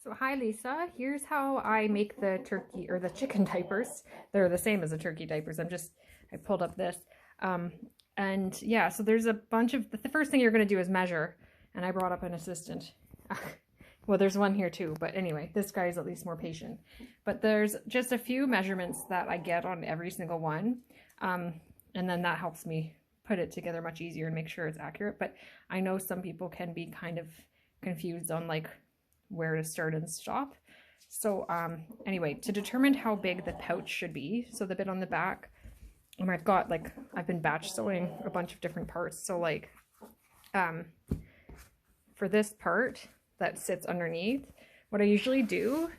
So hi Lisa, here's how I make the turkey or the chicken diapers. They're the same as the turkey diapers. I pulled up this. And yeah, so there's a bunch of, the first thing you're going to do is measure. And I brought up an assistant. Well, there's one here too, but anyway, this guy is at least more patient. But there's just a few measurements that I get on every single one. And then that helps me put it together much easier and make sure it's accurate. But I know some people can be kind of confused on like where to start and stop. So anyway, to determine how big the pouch should be, so the bit on the back, and I've been batch sewing a bunch of different parts. So like for this part that sits underneath, what I usually do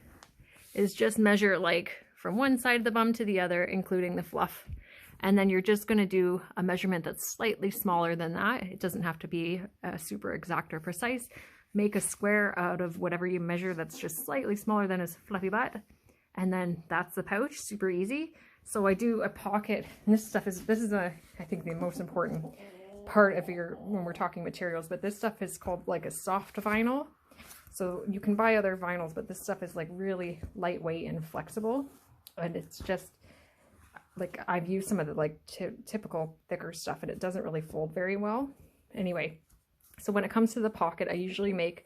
is just measure like from one side of the bum to the other, including the fluff. And then you're just going to do a measurement that's slightly smaller than that. It doesn't have to be super exact or precise. Make a square out of whatever you measure that's just slightly smaller than his fluffy butt. And then that's the pouch, super easy. So I do a pocket, and this is I think the most important part of when we're talking materials, but this stuff is called like a soft vinyl. So you can buy other vinyls, but this stuff is like really lightweight and flexible. And it's just like, I've used some of the like typical thicker stuff and it doesn't really fold very well. Anyway, so when it comes to the pocket, I usually make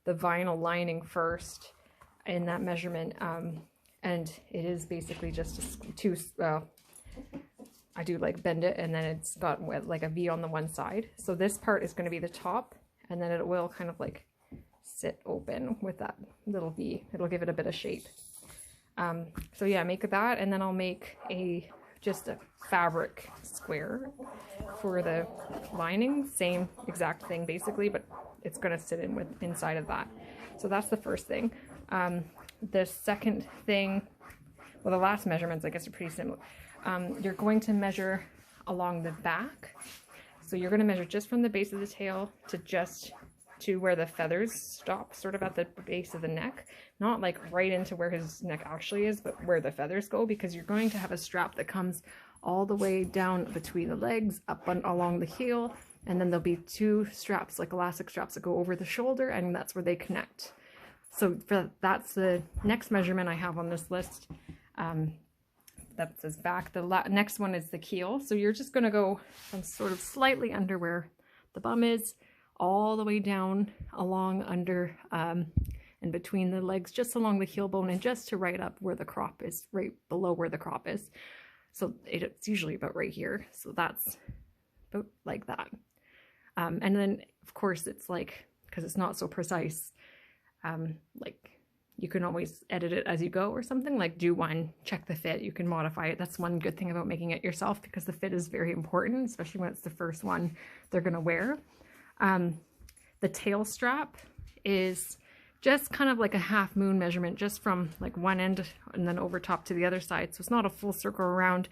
the vinyl lining first in that measurement. And it is basically just I do like bend it and then it's got like a V on the one side. So this part is going to be the top and then it will kind of like sit open with that little V. It'll give it a bit of shape. So yeah, make that and then I'll make just a fabric square for the lining. Same exact thing basically, but it's going to sit inside of that. So that's the first thing. The second thing, well, the last measurements I guess are pretty similar. You're going to measure along the back. So you're going to measure just from the base of the tail to where the feathers stop, sort of at the base of the neck. Not like right into where his neck actually is, but where the feathers go, because you're going to have a strap that comes all the way down between the legs, up and along the heel, and then there'll be two straps, like elastic straps, that go over the shoulder, and that's where they connect. So that's the next measurement I have on this list. That says back. The next one is the keel. So you're just going to go from sort of slightly under where the bum is, all the way down along under and between the legs, just along the heel bone, and just to right up where the crop is, right below where the crop is. So it's usually about right here. So that's about like that. And then of course it's like, because it's not so precise, like you can always edit it as you go or something, like do one, check the fit, you can modify it. That's one good thing about making it yourself, because the fit is very important, especially when it's the first one they're going to wear. The tail strap is just kind of like a half moon measurement, just from like one end and then over top to the other side. So it's not a full circle around.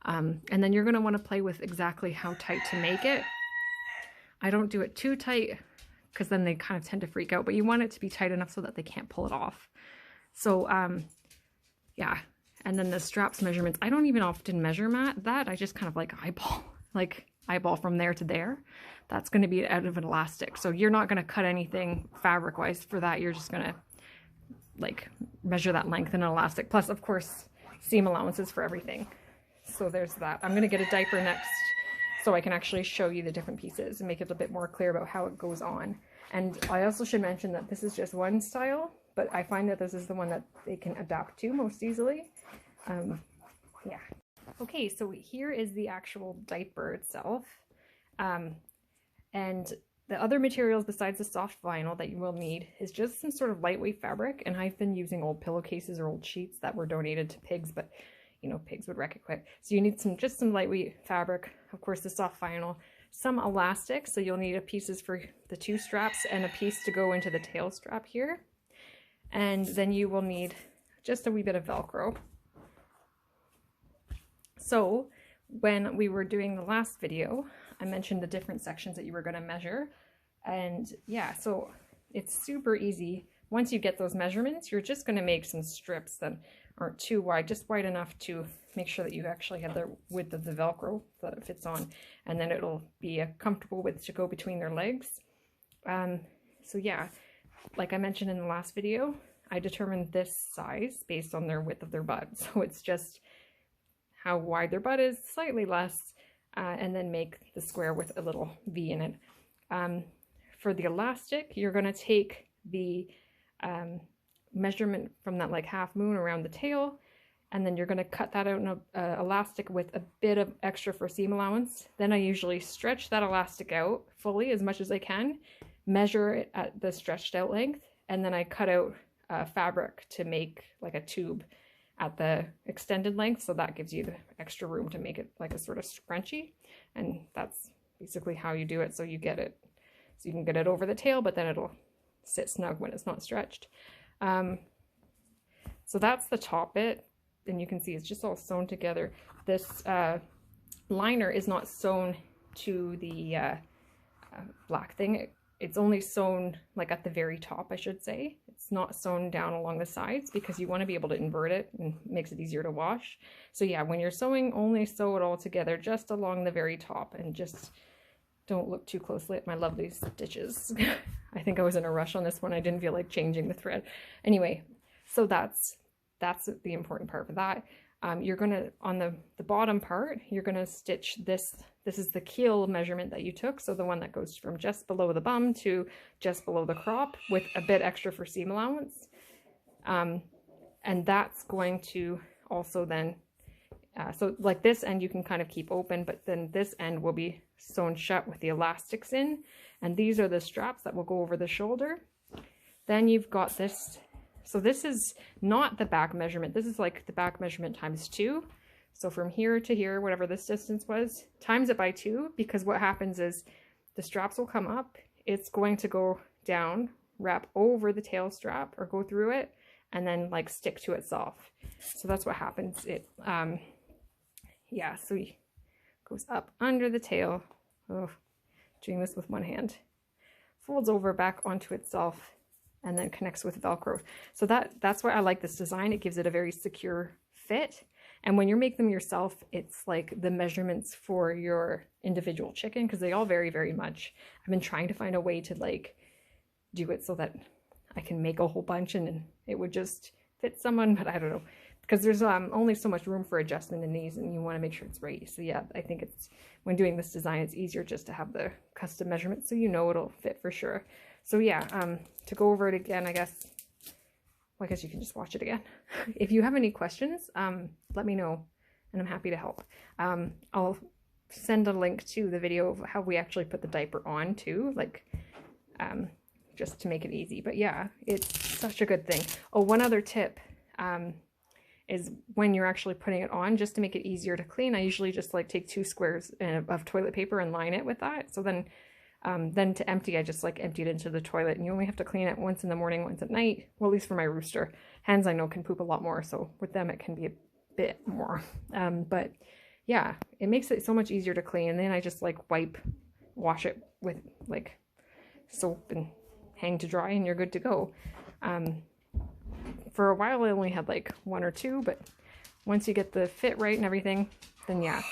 And then you're going to want to play with exactly how tight to make it. I don't do it too tight because then they kind of tend to freak out, but you want it to be tight enough so that they can't pull it off. So yeah, and then the straps measurements, I don't even often measure that. I just kind of like eyeball from there to there. That's going to be out of an elastic. So you're not going to cut anything fabric wise for that. You're just going to like measure that length in an elastic. Plus, of course, seam allowances for everything. So there's that. I'm going to get a diaper next so I can actually show you the different pieces and make it a bit more clear about how it goes on. And I also should mention that this is just one style, but I find that this is the one that they can adapt to most easily. Yeah. Okay, so here is the actual diaper itself. And the other materials besides the soft vinyl that you will need is just some sort of lightweight fabric. And I've been using old pillowcases or old sheets that were donated to pigs, but you know, pigs would wreck it quick. So you need just some lightweight fabric, of course, the soft vinyl, some elastic. So you'll need pieces for the two straps and a piece to go into the tail strap here. And then you will need just a wee bit of Velcro. So when we were doing the last video, I mentioned the different sections that you were going to measure. And yeah, so it's super easy. Once you get those measurements, you're just going to make some strips that aren't too wide, just wide enough to make sure that you actually have the width of the Velcro that it fits on. And then it'll be a comfortable width to go between their legs. So yeah, like I mentioned in the last video, I determine this size based on their width of their butt. So it's just how wide their butt is, slightly less, and then make the square with a little V in it. For the elastic, you're going to take the measurement from that like half moon around the tail, and then you're going to cut that out in a elastic with a bit of extra for seam allowance. Then I usually stretch that elastic out fully as much as I can, measure it at the stretched out length, and then I cut out fabric to make like a tube at the extended length, so that gives you the extra room to make it like a sort of scrunchie. And that's basically how you do it, so you get it, so you can get it over the tail, but then it'll sit snug when it's not stretched. So that's the top bit, and you can see it's just all sewn together. This liner is not sewn to the black thing. It's only sewn like at the very top, I should say. It's not sewn down along the sides because you want to be able to invert it and makes it easier to wash. So yeah, when you're sewing, only sew it all together just along the very top, and just don't look too closely at my lovely stitches. I think I was in a rush on this one. I didn't feel like changing the thread. Anyway, so that's the important part for that. You're gonna, on the bottom part, you're gonna stitch this. This is the keel measurement that you took, so the one that goes from just below the bum to just below the crop with a bit extra for seam allowance. And that's going to also then, so like this end you can kind of keep open, but then this end will be sewn shut with the elastics in, and these are the straps that will go over the shoulder. Then you've got this. So this is not the back measurement. This is like the back measurement times 2. So from here to here, whatever this distance was, times it by 2, because what happens is the straps will come up, it's going to go down, wrap over the tail strap or go through it, and then like stick to itself. So that's what happens. It, yeah, so it goes up under the tail. Oh, doing this with one hand. Folds over back onto itself, and then connects with Velcro. So that's why I like this design. It gives it a very secure fit. And when you make them yourself, it's like the measurements for your individual chicken, because they all vary very much. I've been trying to find a way to like do it so that I can make a whole bunch and it would just fit someone, but I don't know. Because there's only so much room for adjustment in these, and you want to make sure it's right. So yeah, I think it's, when doing this design, it's easier just to have the custom measurements so you know it'll fit for sure. So yeah, to go over it again, I guess you can just watch it again. If you have any questions, let me know, and I'm happy to help. I'll send a link to the video of how we actually put the diaper on too, like just to make it easy. But yeah, it's such a good thing. Oh, one other tip is when you're actually putting it on, just to make it easier to clean, I usually just like take 2 squares of toilet paper and line it with that. So then to empty, I just like empty it into the toilet, and you only have to clean it once in the morning, once at night. Well, at least for my rooster. Hens I know can poop a lot more, so with them it can be a bit more. But yeah, it makes it so much easier to clean. And then I just like wash it with like soap and hang to dry, and you're good to go. For a while I only had like 1 or 2, but once you get the fit right and everything, then yeah.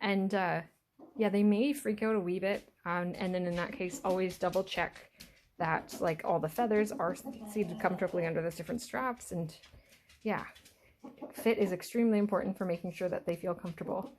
And yeah, they may freak out a wee bit, and then in that case always double check that like all the feathers are seated comfortably under those different straps. And yeah, fit is extremely important for making sure that they feel comfortable.